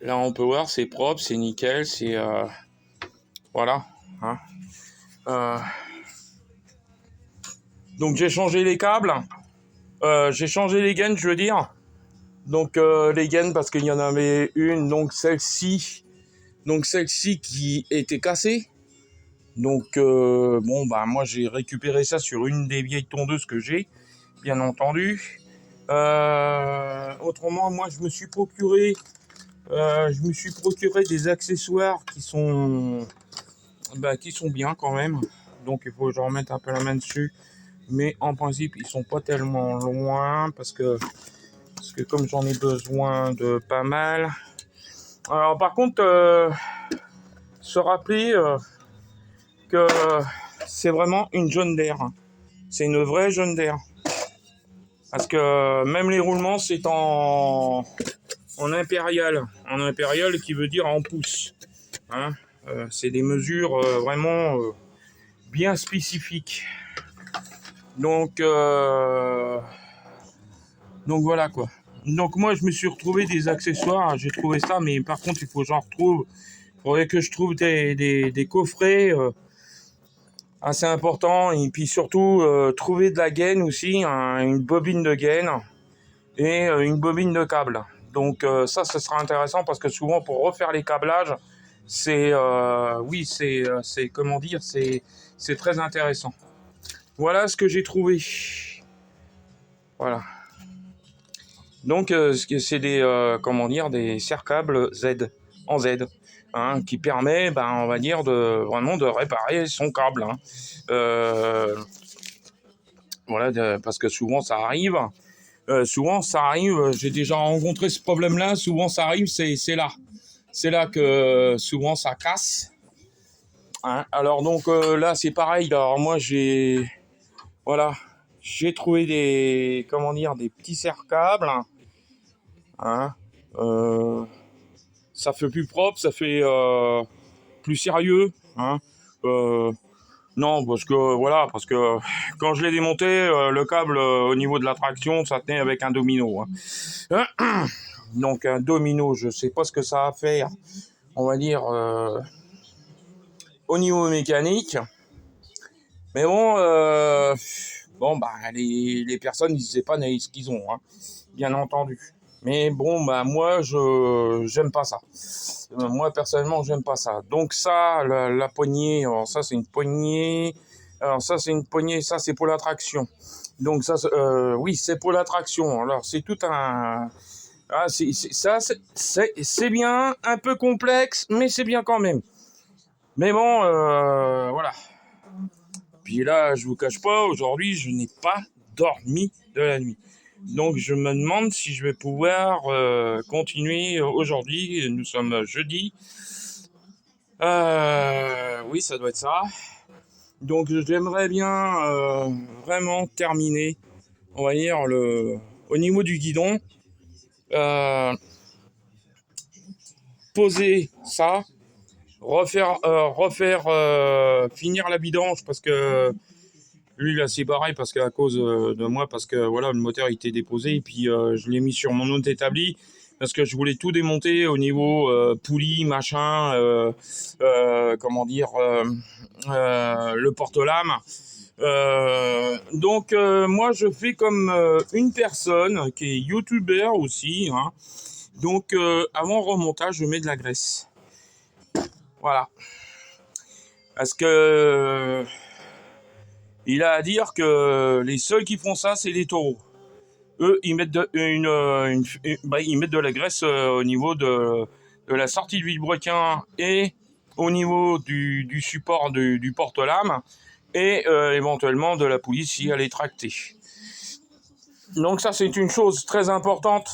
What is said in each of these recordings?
Là, on peut voir, c'est propre, c'est nickel, c'est... voilà. Hein. Euh, donc, j'ai changé les câbles. J'ai changé les gaines, je veux dire. Donc, les gaines, parce qu'il y en avait une, donc celle-ci qui était cassée. Donc, bon, bah, moi, j'ai récupéré ça sur une des vieilles tondeuses que j'ai, bien entendu. Autrement, moi, je me suis procuré des accessoires qui sont bien quand même. Donc, il faut que je remette un peu la main dessus. Mais en principe, ils sont pas tellement loin parce que comme j'en ai besoin de pas mal. Alors, par contre, se rappeler que c'est vraiment une John Deere. C'est une vraie John Deere. Parce que même les roulements, c'est en impérial. En impérial qui veut dire en pouces. Hein, c'est des mesures vraiment bien spécifiques. Donc voilà quoi. Donc moi je me suis retrouvé des accessoires, j'ai trouvé ça, mais par contre il faut que j'en retrouve. Il faudrait que je trouve des coffrets assez importants. Et puis surtout trouver de la gaine aussi, une bobine de gaine et une bobine de câble. Donc ça sera intéressant parce que souvent pour refaire les câblages, c'est comment dire, c'est très intéressant. Voilà ce que j'ai trouvé. Voilà. Donc c'est des serre-câbles Z en Z, hein, qui permet, on va dire, vraiment de réparer son câble. Hein. Voilà, parce que souvent ça arrive. J'ai déjà rencontré ce problème-là. Souvent ça arrive, c'est là. C'est là que souvent ça casse. Hein. Alors donc là c'est pareil. Alors moi j'ai trouvé des petits serre-câbles. Hein. Ça fait plus propre, ça fait plus sérieux. Hein. Non, parce que quand je l'ai démonté, le câble au niveau de la traction, ça tenait avec un domino. Hein. Donc un domino, je sais pas ce que ça va faire, on va dire, au niveau mécanique. Mais bon, les personnes, ils ne savaient pas ce qu'ils ont, hein, bien entendu. Mais bon, moi, j'aime pas ça. Moi, personnellement, j'aime pas ça. Donc ça, la poignée, alors ça, c'est une poignée. Alors ça, c'est une poignée, ça, c'est pour la traction. Donc ça, oui, c'est pour la traction. Alors, c'est tout un... Ah, c'est bien, un peu complexe, mais c'est bien quand même. Mais bon, voilà. Puis là, je vous cache pas, aujourd'hui, je n'ai pas dormi de la nuit. Donc, je me demande si je vais pouvoir continuer aujourd'hui. Nous sommes jeudi. Oui, ça doit être ça. Donc, j'aimerais bien vraiment terminer, on va dire, au niveau du guidon. Poser ça, refaire finir la vidange parce que lui il a s'est barré parce qu'à cause de moi, parce que voilà, le moteur était déposé et puis je l'ai mis sur mon autre établi parce que je voulais tout démonter au niveau poulie machin, le porte-lame. Donc moi je fais comme une personne qui est youtubeur aussi, hein. Donc avant remontage je mets de la graisse, voilà, parce que il a à dire que les seuls qui font ça c'est les taureaux. Eux ils mettent ils mettent de la graisse au niveau de la sortie du vilebrequin et au niveau du support du porte-lame et éventuellement de la poulie si elle est tractée. Donc ça c'est une chose très importante,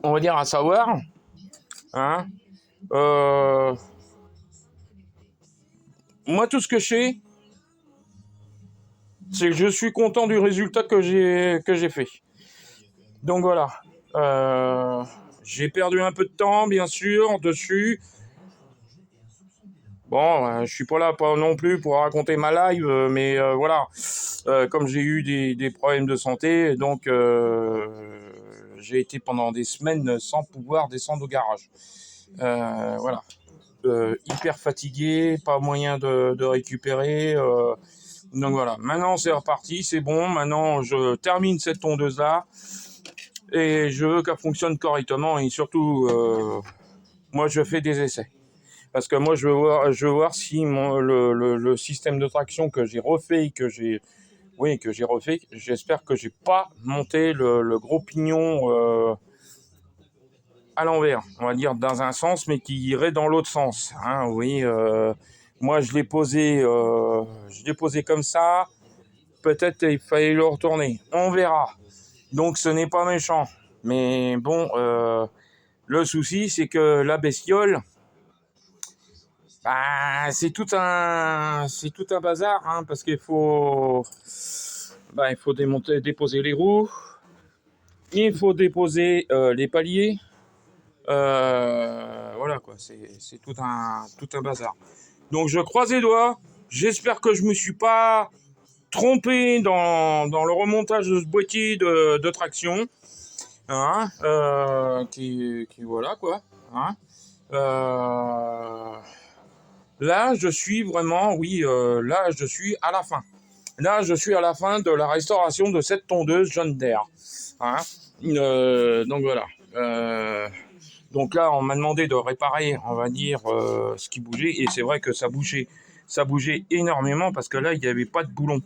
on va dire, à savoir. Hein. Moi tout ce que je sais, c'est que je suis content du résultat que j'ai fait. Donc voilà. J'ai perdu un peu de temps, bien sûr, dessus. Bon, je suis pas là non plus pour raconter ma live, mais voilà. Comme j'ai eu des problèmes de santé, donc j'ai été pendant des semaines sans pouvoir descendre au garage. Voilà. Hyper fatigué, pas moyen de récupérer. Donc voilà, maintenant c'est reparti, c'est bon. Maintenant je termine cette tondeuse là et je veux qu'elle fonctionne correctement et surtout, moi je fais des essais. Parce que moi je veux voir si le système de traction que j'ai refait, j'espère que j'ai pas monté le gros pignon à l'envers, on va dire dans un sens, mais qui irait dans l'autre sens. Hein, oui, moi je l'ai posé comme ça. Peut-être il fallait le retourner. On verra. Donc ce n'est pas méchant. Mais bon, le souci c'est que la bestiole, bah, c'est tout un bazar, hein, parce qu'il faut déposer les roues, il faut déposer les paliers. Voilà quoi, c'est tout un bazar. Donc je croise les doigts. J'espère que je me suis pas trompé dans le remontage de ce boîtier de traction, hein, qui voilà quoi. Hein. Là, je suis vraiment, oui, là, je suis à la fin. Là, je suis à la fin de la restauration de cette tondeuse John Deere. Hein. Donc voilà. Donc là, on m'a demandé de réparer, on va dire, ce qui bougeait. Et c'est vrai que ça bougeait. Ça bougeait énormément parce que là, il n'y avait pas de boulon.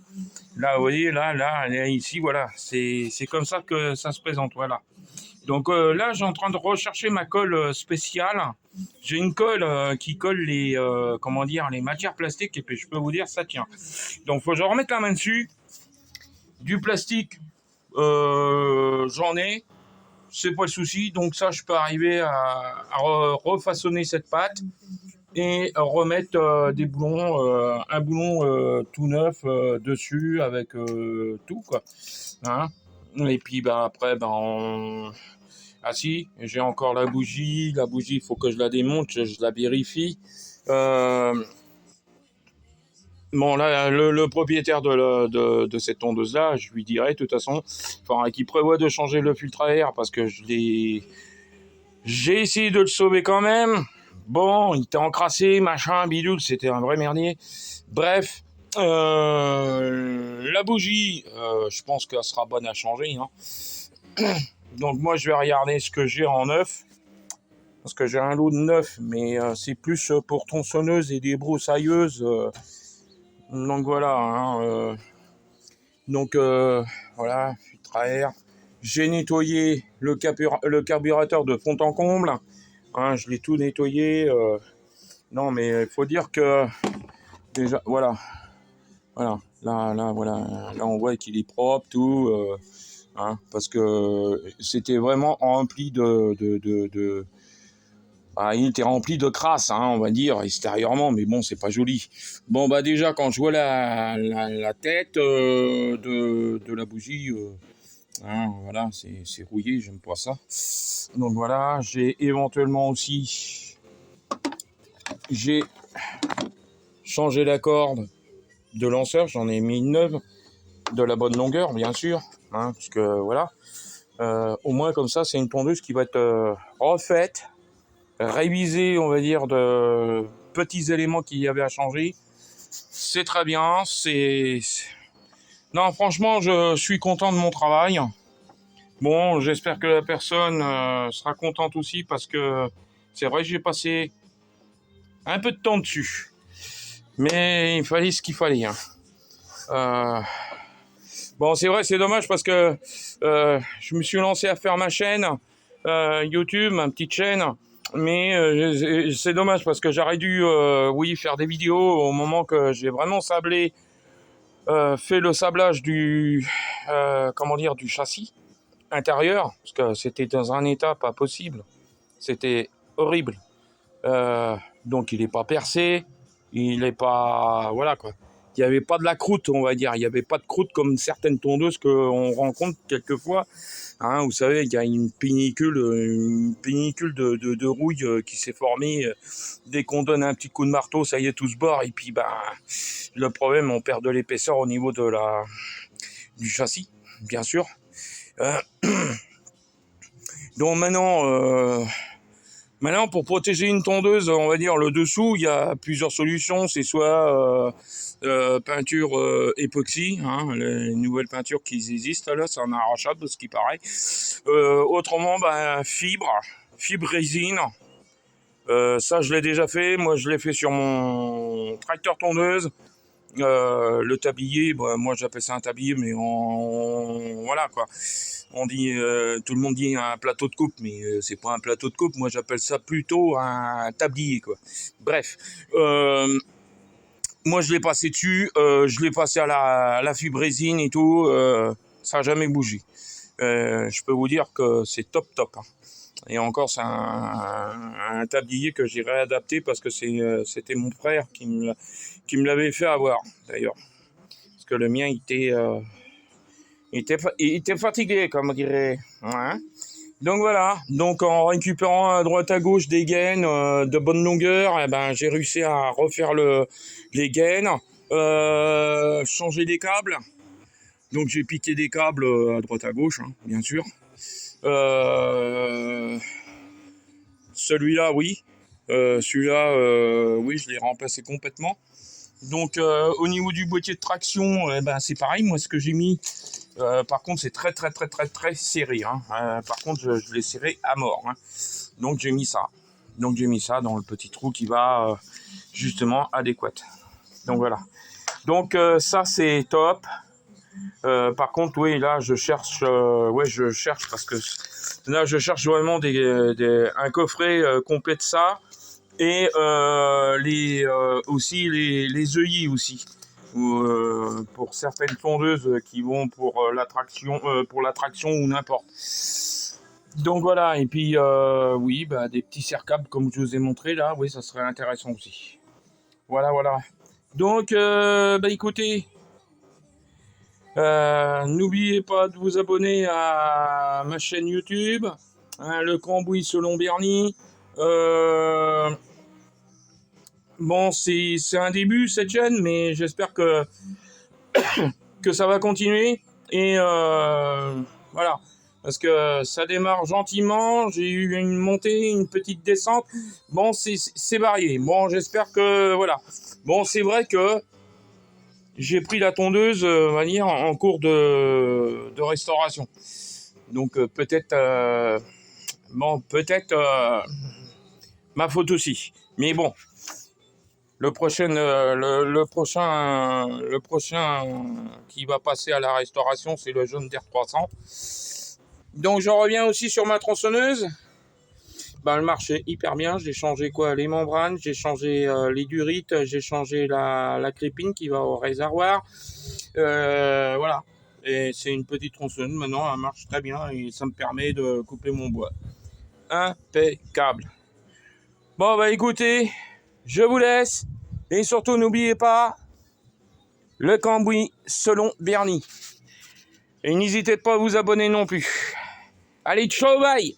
Là, vous voyez, là, ici, voilà. C'est comme ça que ça se présente, voilà. Donc là, j'ai en train de rechercher ma colle spéciale. J'ai une colle qui colle les matières plastiques et puis je peux vous dire, ça tient. Donc, faut que je remette la main dessus. Du plastique, j'en ai. C'est pas le souci. Donc ça, je peux arriver à refaçonner cette pâte et remettre des boulons, un boulon tout neuf dessus avec tout quoi. Hein. Et puis après, ah si, j'ai encore la bougie. La bougie, il faut que je la démonte, je la vérifie. Bon, là, le propriétaire de cette tondeuse-là, je lui dirai, de toute façon, qu'il prévoit de changer le filtre à air parce que j'ai essayé de le sauver quand même. Bon, il était encrassé, machin, bidule, c'était un vrai merdier. Bref, la bougie, je pense qu'elle sera bonne à changer. Hein. Donc moi, je vais regarder ce que j'ai en neuf. Parce que j'ai un lot de neuf, mais c'est plus pour tronçonneuse et débroussailleuses. Donc voilà. Hein, donc voilà, filtre à air. J'ai nettoyé le carburateur de fond en comble. Hein, je l'ai tout nettoyé. Non, mais il faut dire que déjà, voilà. Là, voilà. Là, on voit qu'il est propre, tout. Hein, parce que c'était vraiment rempli il était rempli de crasse, hein, on va dire, extérieurement, mais bon, c'est pas joli. Bon, déjà, quand je vois la tête de la bougie, hein, voilà, c'est rouillé, j'aime pas ça. Donc voilà, j'ai éventuellement aussi, j'ai changé la corde de lanceur, j'en ai mis une neuve, de la bonne longueur, bien sûr, hein, parce que voilà. Au moins, comme ça, c'est une tondeuse qui va être refaite, réviser, on va dire, de petits éléments qu'il y avait à changer. C'est très bien. Non, franchement, je suis content de mon travail. Bon, j'espère que la personne sera contente aussi parce que c'est vrai que j'ai passé un peu de temps dessus. Mais il fallait ce qu'il fallait. Hein. Bon, c'est vrai, c'est dommage parce que je me suis lancé à faire ma chaîne YouTube, ma petite chaîne. Mais c'est dommage parce que j'aurais dû, faire des vidéos au moment que j'ai vraiment sablé, fait le sablage du châssis intérieur, parce que c'était dans un état pas possible. C'était horrible. Donc il n'est pas percé, il n'est pas... Voilà quoi. Il n'y avait pas de la croûte, on va dire. Il n'y avait pas de croûte comme certaines tondeuses qu'on rencontre quelquefois. Hein, vous savez, il y a une pellicule de rouille qui s'est formée. Dès qu'on donne un petit coup de marteau, ça y est, tout se bord. Et puis, le problème, on perd de l'épaisseur au niveau du châssis, bien sûr. Donc maintenant, pour protéger une tondeuse, on va dire le dessous, il y a plusieurs solutions. C'est soit peinture époxy, hein, les nouvelles peintures qui existent là, c'est un arrachable de ce qui paraît. Autrement, fibre résine. Ça, je l'ai déjà fait. Moi, je l'ai fait sur mon tracteur tondeuse. Le tablier, moi j'appelle ça un tablier, mais voilà quoi. On dit, tout le monde dit un plateau de coupe, mais c'est pas un plateau de coupe. Moi j'appelle ça plutôt un tablier quoi. Bref, moi je l'ai passé dessus, je l'ai passé à la fibre résine et tout. Ça a jamais bougé. Je peux vous dire que c'est top. Hein. Et encore, c'est un tablier que j'ai réadapté parce que c'était mon frère qui me l'avait fait avoir, d'ailleurs. Parce que le mien, il était fatigué, comme on dirait. Ouais. Donc voilà. Donc en récupérant à droite à gauche des gaines de bonne longueur, j'ai réussi à refaire les gaines, changer des câbles. Donc j'ai piqué des câbles à droite à gauche, hein, bien sûr. Celui-là, oui. Celui-là, oui, je l'ai remplacé complètement. Donc, au niveau du boîtier de traction, c'est pareil. Moi, ce que j'ai mis, par contre, c'est très serré. Hein. Par contre, je l'ai serré à mort. Hein. Donc, j'ai mis ça. Donc, j'ai mis ça dans le petit trou qui va justement adéquat. Donc, voilà. Donc, ça, c'est top. Par contre, oui, là, je cherche parce que là, je cherche vraiment un coffret complet de ça et aussi les œillets aussi. Pour certaines tondeuses qui vont pour la traction ou n'importe. Donc voilà, et puis oui, des petits serre-câbles comme je vous ai montré là, oui, ça serait intéressant aussi. Voilà. Donc, écoutez. N'oubliez pas de vous abonner à ma chaîne YouTube, hein, le Cambouis selon Bernie. Bon, c'est un début cette chaîne, mais j'espère que ça va continuer. Et voilà, parce que ça démarre gentiment. J'ai eu une montée, une petite descente. Bon, c'est varié. Bon, j'espère que voilà. Bon, c'est vrai que j'ai pris la tondeuse, on va dire, en cours de restauration. Donc peut-être ma faute aussi. Mais bon, le prochain qui va passer à la restauration, c'est le John Deere 300. Donc je reviens aussi sur ma tronçonneuse. Elle marchait hyper bien. J'ai changé les membranes, j'ai changé les durites, j'ai changé la crépine qui va au réservoir. Voilà. Et c'est une petite tronçonneuse. Maintenant, elle marche très bien et ça me permet de couper mon bois. Impeccable. Bon, écoutez, je vous laisse. Et surtout, n'oubliez pas le Cambouis selon Bernie. Et n'hésitez pas à vous abonner non plus. Allez, ciao, bye!